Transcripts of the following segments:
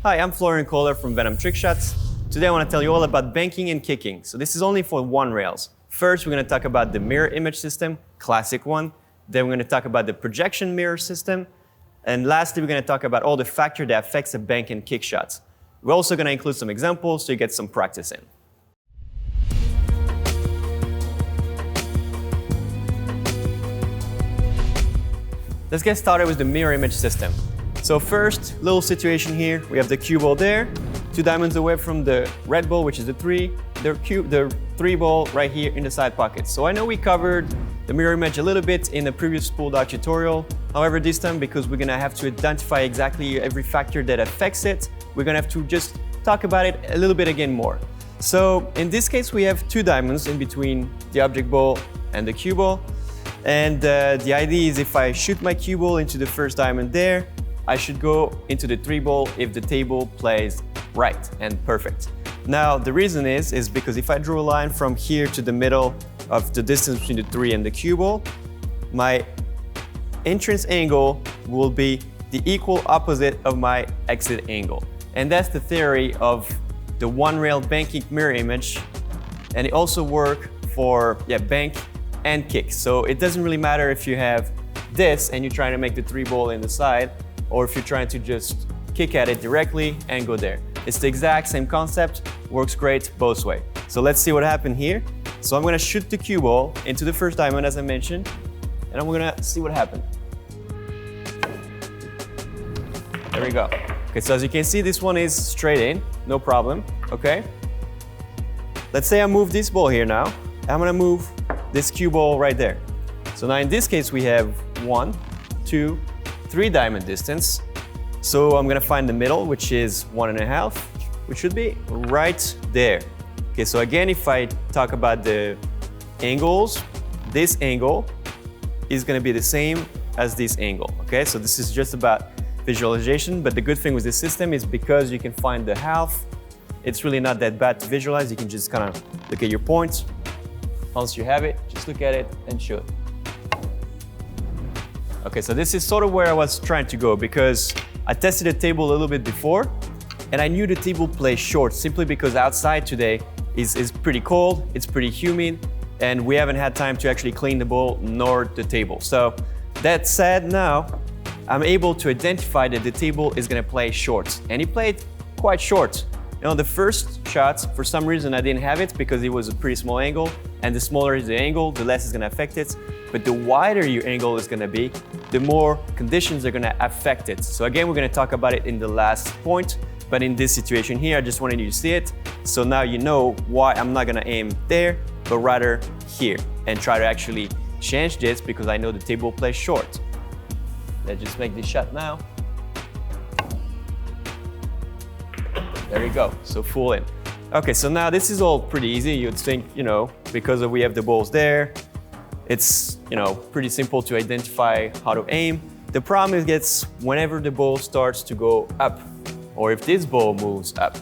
Hi, I'm Florian Kohler from Venom Trickshots. Today I want to tell you all about banking and kicking. So this is only for one rails. First, we're going to talk about the mirror image system, classic one. Then we're going to talk about the projection mirror system. And lastly, we're going to talk about all the factors that affects the bank and kick shots. We're also going to include some examples so you get some practice in. Let's get started with the mirror image system. So first, little situation here. We have the cue ball there, 2 diamonds away from the red ball, which is the 3, the 3 ball right here in the side pocket. So I know we covered the mirror image a little bit in the previous spool dog tutorial. However, this time, because we're gonna have to identify exactly every factor that affects it, we're gonna have to just talk about it a little bit again more. So in this case, we have 2 diamonds in between the object ball and the cue ball. And the idea is if I shoot my cue ball into the first diamond there, I should go into the 3 ball if the table plays right and perfect. Now, the reason is because if I draw a line from here to the middle of the distance between the 3 and the cue ball, my entrance angle will be the equal opposite of my exit angle. And that's the theory of the one rail banking mirror image. And it also works for bank and kick. So it doesn't really matter if you have this and you're trying to make the 3 ball in the side, or if you're trying to just kick at it directly and go there. It's the exact same concept, works great both ways. So let's see what happened here. So I'm gonna shoot the cue ball into the first diamond, as I mentioned, and I'm gonna see what happened. There we go. Okay, so as you can see, this one is straight in, no problem, okay? Let's say I move this ball here now. I'm gonna move this cue ball right there. So now in this case, we have 1, 2, 3 diamond distance. So I'm gonna find the middle, which is 1.5, which should be right there. Okay, so again, if I talk about the angles, this angle is gonna be the same as this angle, okay? So this is just about visualization, but the good thing with this system is because you can find the half, it's really not that bad to visualize. You can just kind of look at your points. Once you have it, just look at it and shoot. Okay, so this is sort of where I was trying to go because I tested the table a little bit before and I knew the table plays short simply because outside today is pretty cold, it's pretty humid, and we haven't had time to actually clean the ball nor the table. So that said, now I'm able to identify that the table is gonna play short, and it played quite short. You know, the first shot, for some reason I didn't have it because it was a pretty small angle, and the smaller is the angle, the less it's gonna affect it. But the wider your angle is gonna be, the more conditions are gonna affect it. So again, we're gonna talk about it in the last point, but in this situation here, I just wanted you to see it. So now you know why I'm not gonna aim there, but rather here, and try to actually change this because I know the table plays short. Let's just make this shot now. There you go, so full in. Okay, so now this is all pretty easy. You'd think, you know, because we have the balls there, it's, you know, pretty simple to identify how to aim. The problem is gets whenever the ball starts to go up, or if this ball moves up.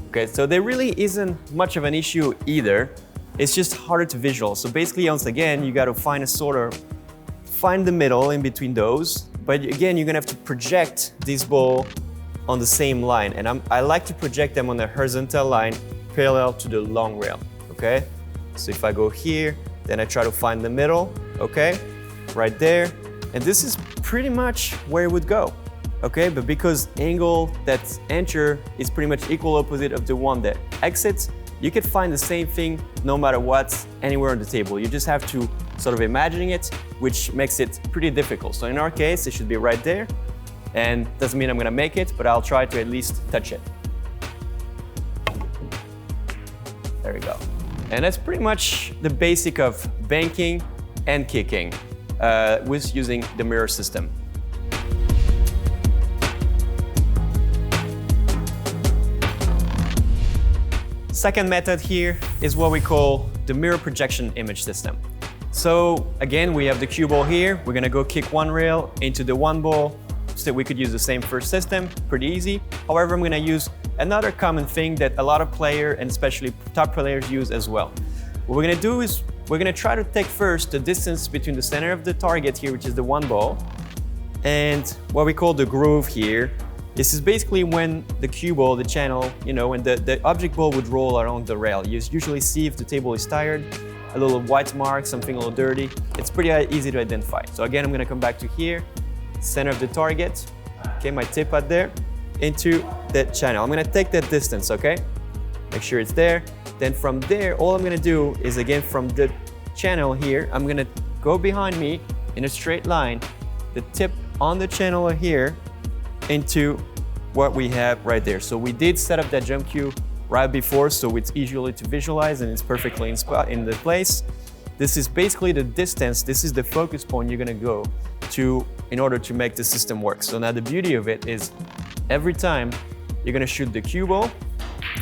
Okay, so there really isn't much of an issue either. It's just harder to visual. So basically, once again, you got to find the middle in between those. But again, you're gonna have to project this ball on the same line, and I like to project them on a horizontal line parallel to the long rail, okay? So if I go here, then I try to find the middle, okay? Right there, and this is pretty much where it would go, okay? But because angle that's enter is pretty much equal opposite of the one that exits, you could find the same thing no matter what, anywhere on the table. You just have to sort of imagining it, which makes it pretty difficult. So in our case, it should be right there. And doesn't mean I'm gonna make it, but I'll try to at least touch it. There we go. And that's pretty much the basic of banking and kicking with using the mirror system. Second method here is what we call the mirror projection image system. So again, we have the cue ball here. We're gonna go kick one rail into the one ball. So we could use the same first system, pretty easy. However, I'm gonna use another common thing that a lot of players, and especially top players, use as well. What we're gonna do is we're gonna try to take first the distance between the center of the target here, which is the one ball, and what we call the groove here, This is basically when the cue ball, the channel, when the object ball would roll along the rail. You usually see if the table is tired, a little white mark, something a little dirty. It's pretty easy to identify. So again, I'm gonna come back to here, center of the target, okay, my tip out there, into that channel. I'm gonna take that distance, okay? Make sure it's there. Then from there, all I'm gonna do is again from the channel here, I'm gonna go behind me in a straight line, the tip on the channel here into what we have right there. So we did set up that jump cue right before, so it's easily to visualize and it's perfectly in the place. This is basically the distance, this is the focus point you're gonna go to in order to make the system work. So now the beauty of it is every time you're gonna shoot the cue ball,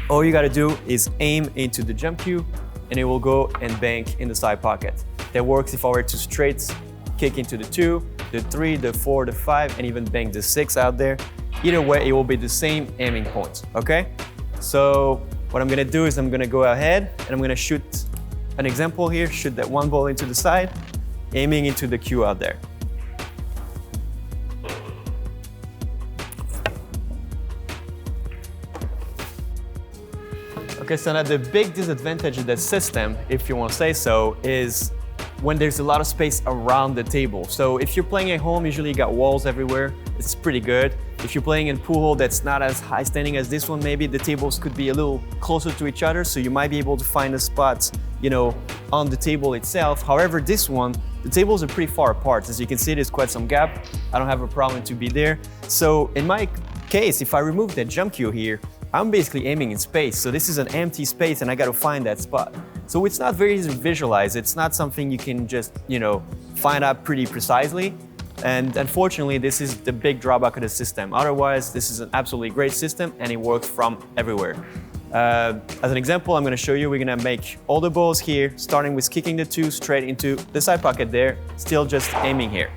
all you gotta do is aim into the jump cue and it will go and bank in the side pocket. That works if I were to straight kick into the 2, the 3, the 4, the 5, and even bank the 6 out there. Either way, it will be the same aiming point, okay? So what I'm gonna do is I'm gonna go ahead and I'm gonna shoot an example here, shoot that one ball into the side, aiming into the cue out there. Okay, so now the big disadvantage of that system, if you want to say so, is when there's a lot of space around the table. So if you're playing at home, usually you got walls everywhere. It's pretty good. If you're playing in pool hole that's not as high standing as this one, maybe the tables could be a little closer to each other, so you might be able to find a spot, on the table itself. However, this one, the tables are pretty far apart. As you can see, there's quite some gap. I don't have a problem to be there. So in my case, if I remove that jump cue here, I'm basically aiming in space. So this is an empty space and I got to find that spot. So it's not very easy to visualize. It's not something you can just, find out pretty precisely. And unfortunately, this is the big drawback of the system. Otherwise, this is an absolutely great system and it works from everywhere. As an example, I'm gonna show you, we're gonna make all the balls here, starting with kicking the 2 straight into the side pocket there, still just aiming here.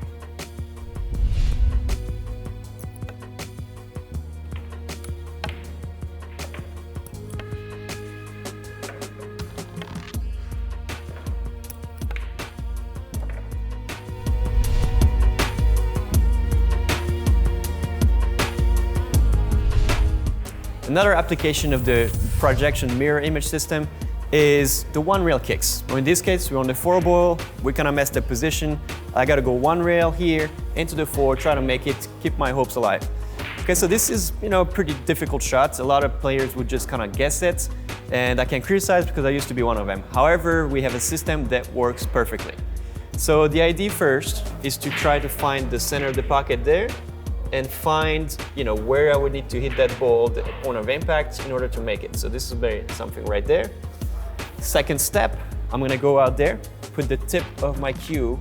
Another application of the projection mirror image system is the one rail kicks. Well, in this case, we're on the 4 ball, we kind of messed the position. I gotta go one rail here into the 4, try to make it, keep my hopes alive. Okay, so this is, a pretty difficult shot. A lot of players would just kind of guess it, and I can criticize because I used to be one of them. However, we have a system that works perfectly. So the idea first is to try to find the center of the pocket there, and find, where I would need to hit that ball, the point of impact, in order to make it. So this is something right there. Second step, I'm gonna go out there, put the tip of my cue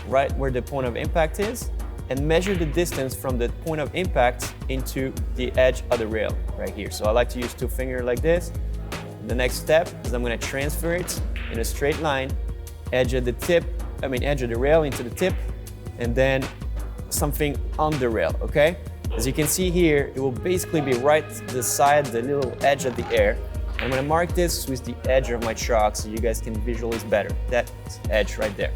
right where the point of impact is, and measure the distance from the point of impact into the edge of the rail right here. So I like to use 2 fingers like this. The next step is I'm gonna transfer it in a straight line, edge of the rail into the tip, and then something on the rail, okay? As you can see here, it will basically be right beside the little edge of the air. I'm gonna mark this with the edge of my chalk so you guys can visualize better, that edge right there.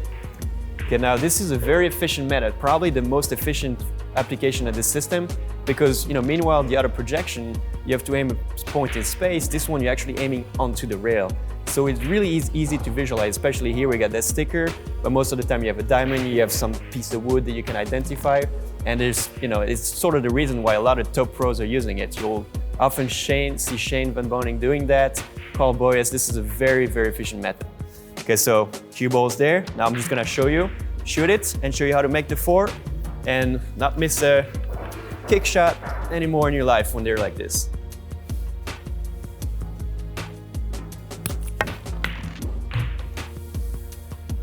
Okay, now this is a very efficient method, probably the most efficient application of this system, because meanwhile the other projection, you have to aim a point in space. This one, you're actually aiming onto the rail. So it really is easy to visualize, especially here we got that sticker, but most of the time you have a diamond, you have some piece of wood that you can identify, and there's, it's sort of the reason why a lot of top pros are using it. You'll often see Shane Van Boning doing that, Carl Boyes. This is a very, very efficient method. Okay, so cue ball's there. Now I'm just gonna show you, shoot it, and show you how to make the 4, and not miss a kick shot anymore in your life when they're like this.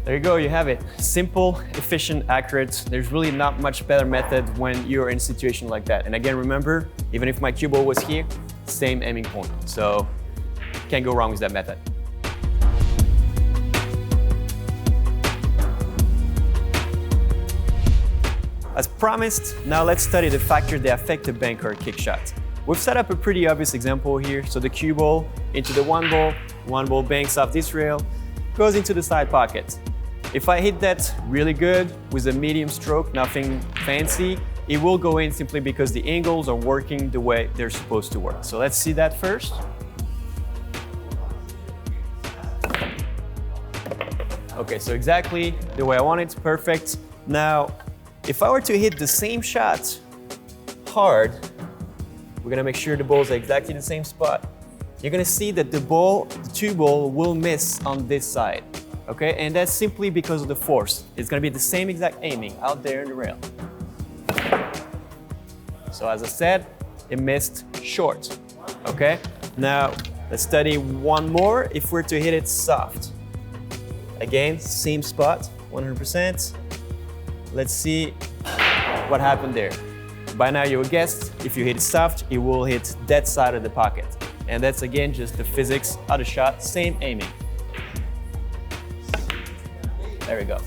There you go, you have it. Simple, efficient, accurate. There's really not much better method when you're in a situation like that. And again, remember, even if my cue ball was here, same aiming point. So can't go wrong with that method. As promised, now let's study the factors that affect the bank or kick shot. We've set up a pretty obvious example here. So the cue ball into the one ball banks off this rail, goes into the side pocket. If I hit that really good with a medium stroke, nothing fancy, it will go in simply because the angles are working the way they're supposed to work. So let's see that first. Okay, so exactly the way I want it, perfect. Now, if I were to hit the same shot hard, we're gonna make sure the balls are exactly the same spot. You're gonna see that the two ball will miss on this side, okay? And that's simply because of the force. It's gonna be the same exact aiming out there in the rail. So as I said, it missed short, okay? Now, let's study one more if we're to hit it soft. Again, same spot, 100%. Let's see what happened there. By now you would guess, if you hit it soft, it will hit that side of the pocket. And that's again just the physics of the shot, same aiming. There we go.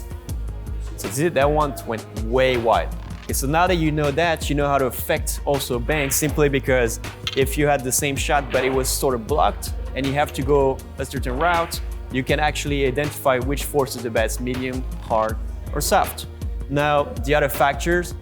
So see, that one went way wide. Okay, so now that you know that, you know how to affect also bank, simply because if you had the same shot but it was sort of blocked and you have to go a certain route, you can actually identify which force is the best, medium, hard, or soft. Now, the other factors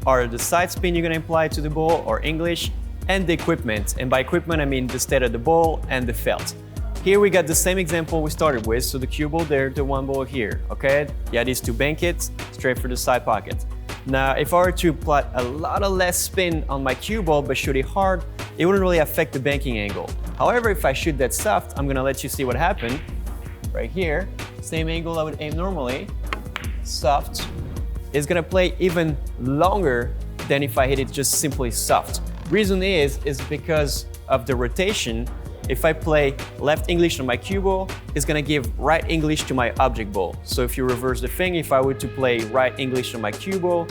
are the side spin you're gonna apply to the ball, or English, and the equipment. And by equipment, I mean the state of the ball and the felt. Here we got the same example we started with, so the cue ball there, the one ball here, okay? The idea is to bank it straight for the side pocket. Now, if I were to apply a lot of less spin on my cue ball but shoot it hard, it wouldn't really affect the banking angle. However, if I shoot that soft, I'm gonna let you see what happened. Right here, same angle I would aim normally, soft, is gonna play even longer than if I hit it just simply soft. Reason is because of the rotation. If I play left English on my cue ball, it's gonna give right English to my object ball. So if you reverse the thing, if I were to play right English on my cue ball,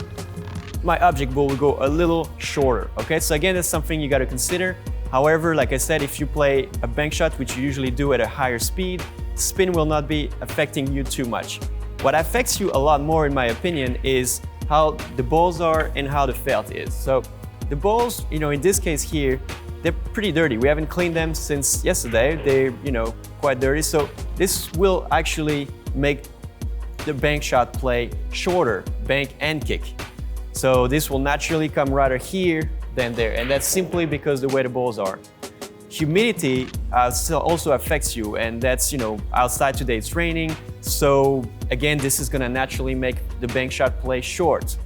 my object ball will go a little shorter, okay? So again, that's something you gotta consider. However, like I said, if you play a bank shot, which you usually do at a higher speed, spin will not be affecting you too much. What affects you a lot more, in my opinion, is how the balls are and how the felt is. So the balls, in this case here, they're pretty dirty. We haven't cleaned them since yesterday. They're, quite dirty. So this will actually make the bank shot play shorter, bank and kick. So this will naturally come rather here than there. And that's simply because the way the balls are. Humidity also affects you, and that's, outside today it's raining. So again, this is gonna naturally make the bank shot play short.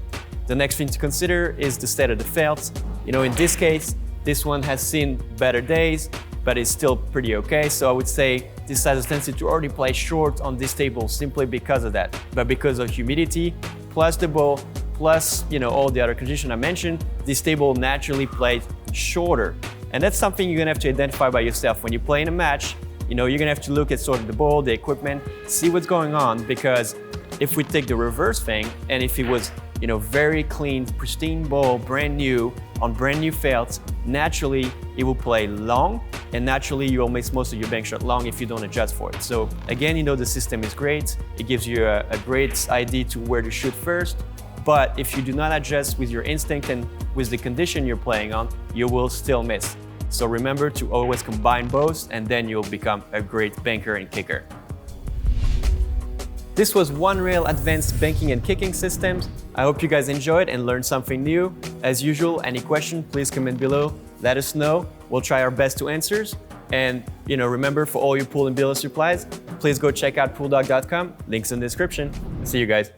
The next thing to consider is the state of the felt. In this case, this one has seen better days, but it's still pretty okay. So I would say this has a tendency to already play short on this table simply because of that. But because of humidity, plus the ball, plus all the other conditions I mentioned, this table naturally plays shorter. And that's something you're gonna have to identify by yourself. When you play in a match, you're gonna have to look at sort of the ball, the equipment, see what's going on, because if we take the reverse thing, and if it was, very clean, pristine ball, brand new, on brand new felt, naturally it will play long, and naturally you will miss most of your bank shot long if you don't adjust for it. So again, the system is great. It gives you a great idea to where to shoot first, but if you do not adjust with your instinct and with the condition you're playing on, you will still miss. So remember to always combine both, and then you'll become a great banker and kicker. This was One Rail Advanced Banking and Kicking Systems. I hope you guys enjoyed and learned something new. As usual, any question, please comment below. Let us know. We'll try our best to answer. And remember, for all your pool and billiard supplies, please go check out pooldog.com. Links in the description. See you guys.